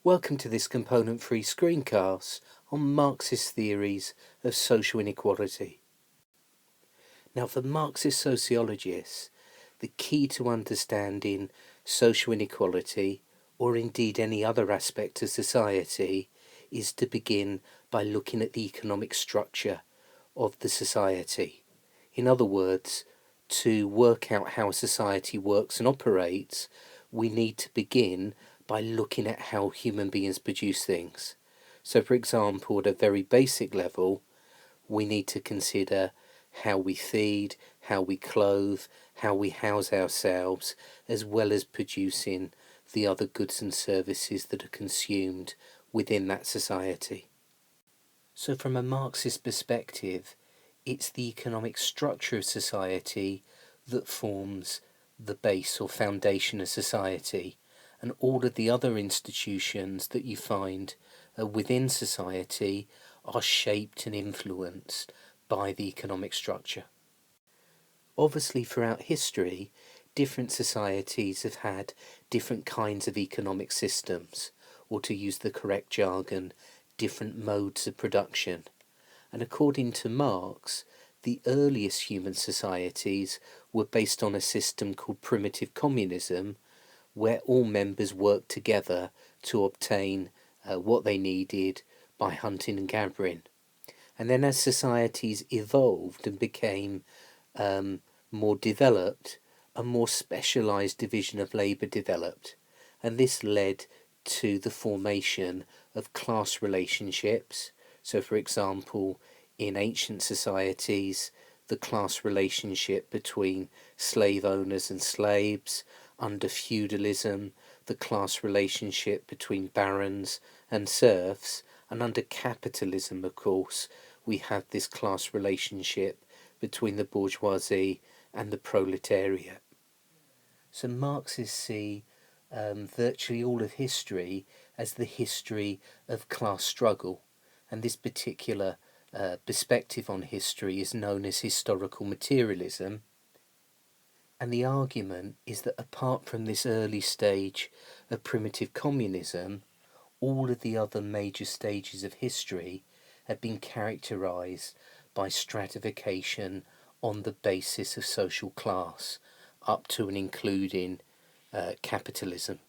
Welcome to this component-free screencast on Marxist theories of social inequality. Now, for Marxist sociologists, the key to understanding social inequality, or indeed any other aspect of society, is to begin by looking at the economic structure of the society. In other words, to work out how a society works and operates, we need to begin by looking at how human beings produce things. So, for example, at a very basic level, we need to consider how we feed, how we clothe, how we house ourselves, as well as producing the other goods and services that are consumed within that society. So from a Marxist perspective, it's the economic structure of society that forms the base or foundation of society, and all of the other institutions that you find within society are shaped and influenced by the economic structure. Obviously, throughout history, different societies have had different kinds of economic systems, or to use the correct jargon, different modes of production. And according to Marx, the earliest human societies were based on a system called primitive communism, where all members worked together to obtain what they needed by hunting and gathering. And then as societies evolved and became more developed, a more specialized division of labor developed. And this led to the formation of class relationships. So, for example, in ancient societies, the class relationship between slave owners and slaves. Under feudalism, the class relationship between barons and serfs. And under capitalism, of course, we have this class relationship between the bourgeoisie and the proletariat. So Marxists see virtually all of history as the history of class struggle, and this particular perspective on history is known as historical materialism. And the argument is that apart from this early stage of primitive communism, all of the other major stages of history have been characterized by stratification on the basis of social class, up to and including capitalism.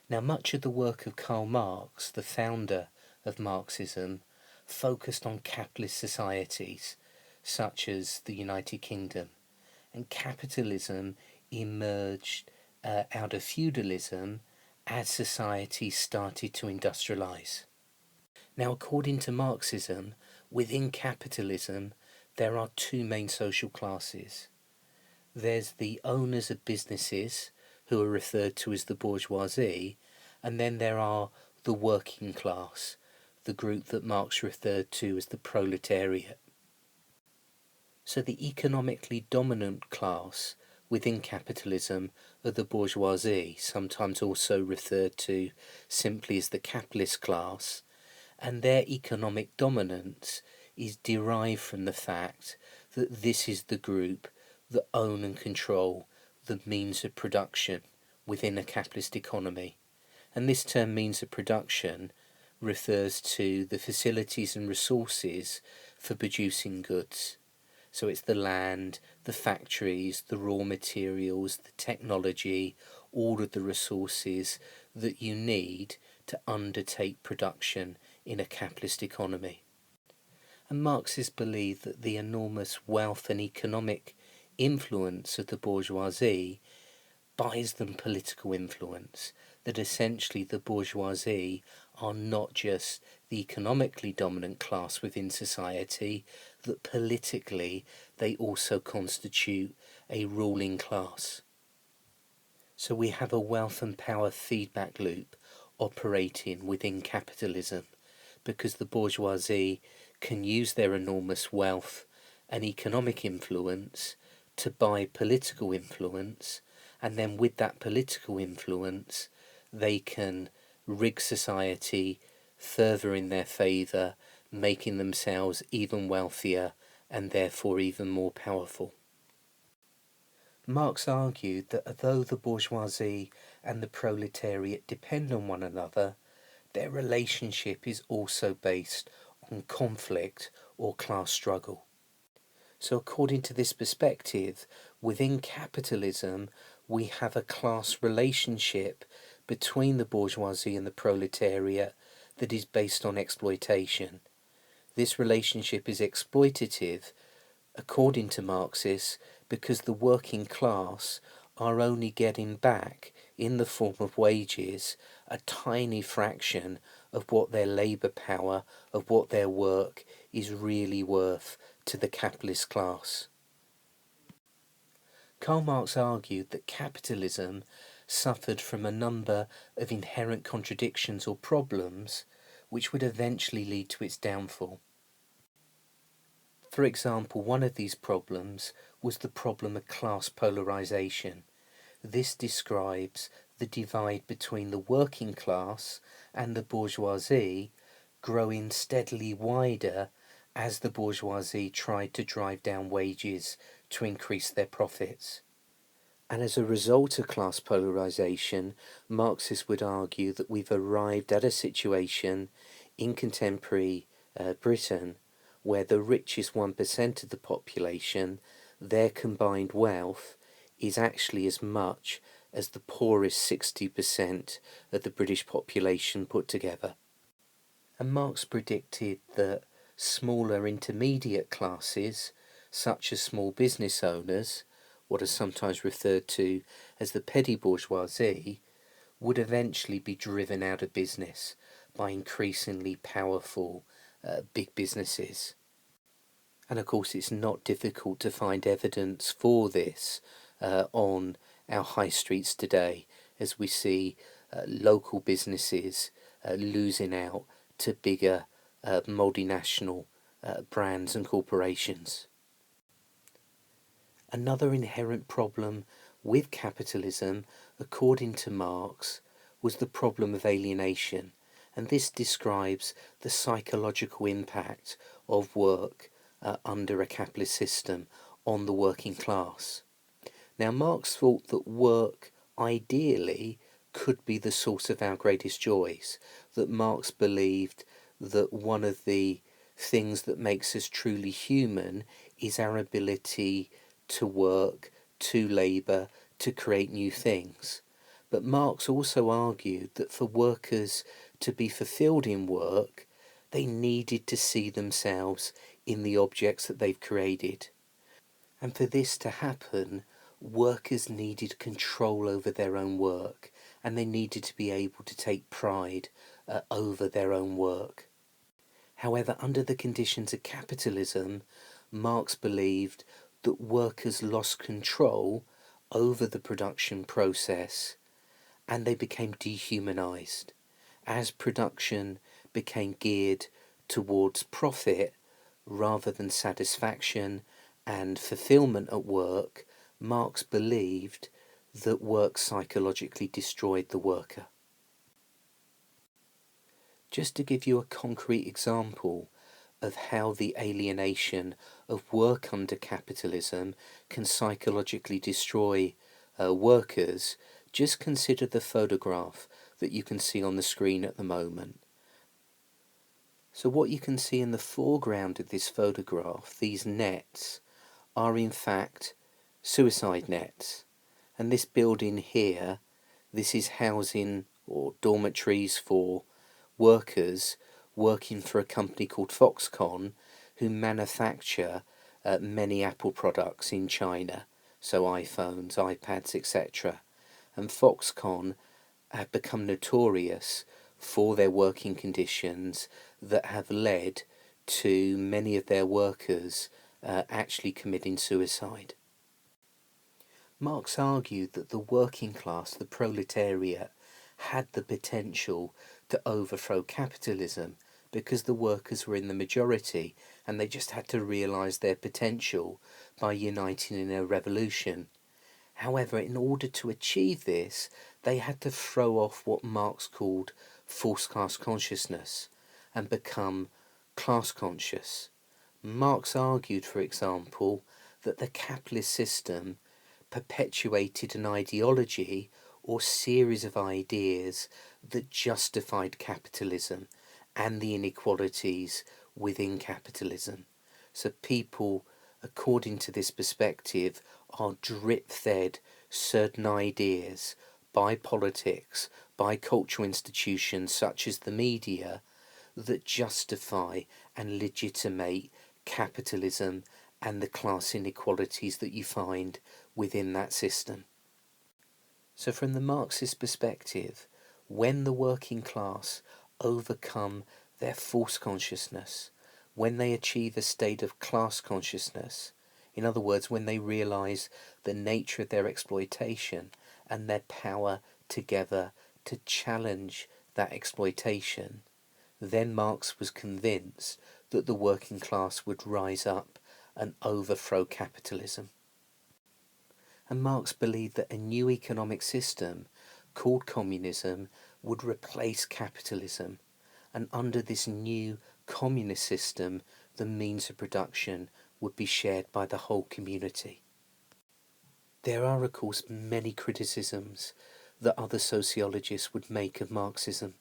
Now, much of the work of Karl Marx, the founder of Marxism, focused on capitalist societies, such as the United Kingdom, and capitalism emerged out of feudalism as society started to industrialize. Now, according to Marxism, within capitalism, there are two main social classes. There's the owners of businesses, who are referred to as the bourgeoisie, and then there are the working class, the group that Marx referred to as the proletariat. So the economically dominant class within capitalism are the bourgeoisie, sometimes also referred to simply as the capitalist class, and their economic dominance is derived from the fact that this is the group that own and control the means of production within a capitalist economy. And this term means of production refers to the facilities and resources for producing goods. So it's the land, the factories, the raw materials, the technology, all of the resources that you need to undertake production in a capitalist economy. And Marxists believe that the enormous wealth and economic influence of the bourgeoisie buys them political influence, that essentially the bourgeoisie are not just the economically dominant class within society, that politically they also constitute a ruling class. So we have a wealth and power feedback loop operating within capitalism, because the bourgeoisie can use their enormous wealth and economic influence to buy political influence, and then with that political influence they can rig society further in their favour, making themselves even wealthier and therefore even more powerful. Marx argued that although the bourgeoisie and the proletariat depend on one another, their relationship is also based on conflict or class struggle. So according to this perspective, within capitalism, we have a class relationship between the bourgeoisie and the proletariat that is based on exploitation. This relationship is exploitative, according to Marxists, because the working class are only getting back, in the form of wages, a tiny fraction of what their labour power, of what their work is really worth to the capitalist class. Karl Marx argued that capitalism suffered from a number of inherent contradictions or problems which would eventually lead to its downfall. For example, one of these problems was the problem of class polarization. This describes the divide between the working class and the bourgeoisie growing steadily wider as the bourgeoisie tried to drive down wages to increase their profits. And as a result of class polarization, Marxists would argue that we've arrived at a situation in contemporary Britain where the richest 1% of the population, their combined wealth is actually as much as the poorest 60% of the British population put together. And Marx predicted that smaller intermediate classes, such as small business owners, what are sometimes referred to as the petty bourgeoisie, would eventually be driven out of business by increasingly powerful big businesses. And of course, it's not difficult to find evidence for this on our high streets today, as we see local businesses losing out to bigger multinational brands and corporations. Another inherent problem with capitalism, according to Marx, was the problem of alienation, and this describes the psychological impact of work under a capitalist system on the working class. Now, Marx thought that work ideally could be the source of our greatest joys, that Marx believed that one of the things that makes us truly human is our ability to work, to labour, to create new things. But Marx also argued that for workers to be fulfilled in work, they needed to see themselves in the objects that they've created. And for this to happen, workers needed control over their own work, and they needed to be able to take pride over their own work. However, under the conditions of capitalism, Marx believed that workers lost control over the production process and they became dehumanized. As production became geared towards profit rather than satisfaction and fulfillment at work, Marx believed that work psychologically destroyed the worker. Just to give you a concrete example of how the alienation of work under capitalism can psychologically destroy workers, just consider the photograph that you can see on the screen at the moment. So what you can see in the foreground of this photograph, these nets, are in fact suicide nets. And this building here, this is housing or dormitories for workers working for a company called Foxconn, who manufacture many Apple products in China, so iPhones, iPads, etc. And Foxconn have become notorious for their working conditions that have led to many of their workers actually committing suicide. Marx argued that the working class, the proletariat, had the potential to overthrow capitalism because the workers were in the majority and they just had to realise their potential by uniting in a revolution. However, in order to achieve this, they had to throw off what Marx called false class consciousness and become class conscious. Marx argued, for example, that the capitalist system perpetuated an ideology or series of ideas that justified capitalism and the inequalities within capitalism. So people, according to this perspective, are drip-fed certain ideas by politics, by cultural institutions such as the media, that justify and legitimate capitalism and the class inequalities that you find within that system. So from the Marxist perspective, when the working class overcome their false consciousness, when they achieve a state of class consciousness, in other words, when they realize the nature of their exploitation and their power together to challenge that exploitation, then Marx was convinced that the working class would rise up and overthrow capitalism. And Marx believed that a new economic system called communism would replace capitalism, and under this new communist system the means of production would be shared by the whole community. There are of course many criticisms that other sociologists would make of Marxism.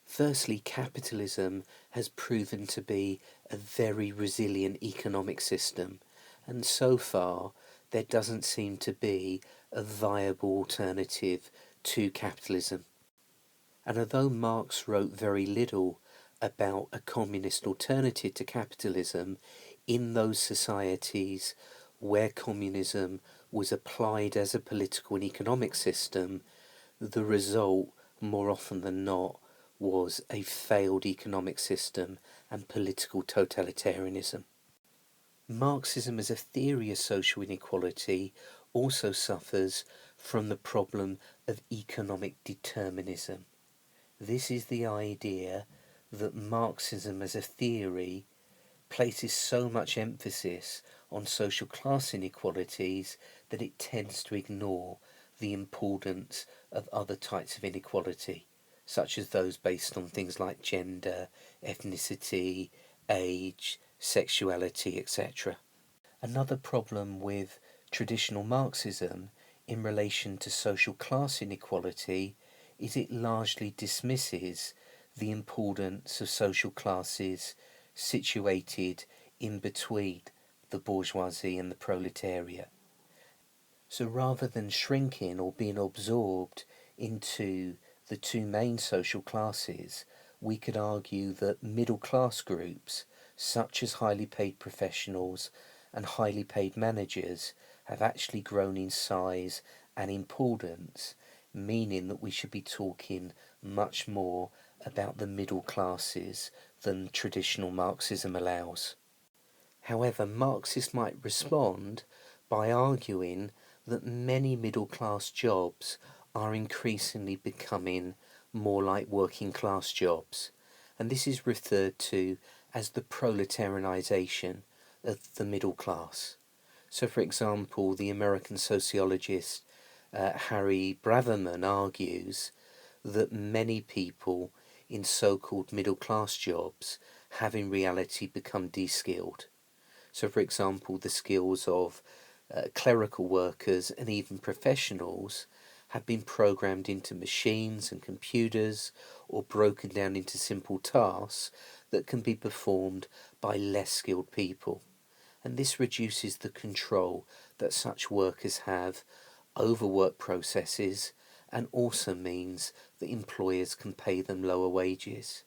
Firstly, capitalism has proven to be a very resilient economic system, and so far there doesn't seem to be a viable alternative to capitalism. And although Marx wrote very little about a communist alternative to capitalism, in those societies where communism was applied as a political and economic system, the result, more often than not, was a failed economic system and political totalitarianism. Marxism as a theory of social inequality also suffers from the problem of economic determinism. This is the idea that Marxism as a theory places so much emphasis on social class inequalities that it tends to ignore the importance of other types of inequality, such as those based on things like gender, ethnicity, age, sexuality, etc. Another problem with traditional Marxism in relation to social class inequality is it largely dismisses the importance of social classes situated in between the bourgeoisie and the proletariat. So rather than shrinking or being absorbed into the two main social classes, we could argue that middle class groups, such as highly paid professionals and highly paid managers, have actually grown in size and importance, meaning that we should be talking much more about the middle classes than traditional Marxism allows. However, Marxists might respond by arguing that many middle class jobs are increasingly becoming more like working class jobs, and this is referred to as the proletarianization of the middle class. So for example, the American sociologist Harry Braverman argues that many people in so-called middle-class jobs have in reality become de-skilled. So for example, the skills of clerical workers and even professionals have been programmed into machines and computers or broken down into simple tasks that can be performed by less skilled people. And this reduces the control that such workers have over work processes and also means that employers can pay them lower wages.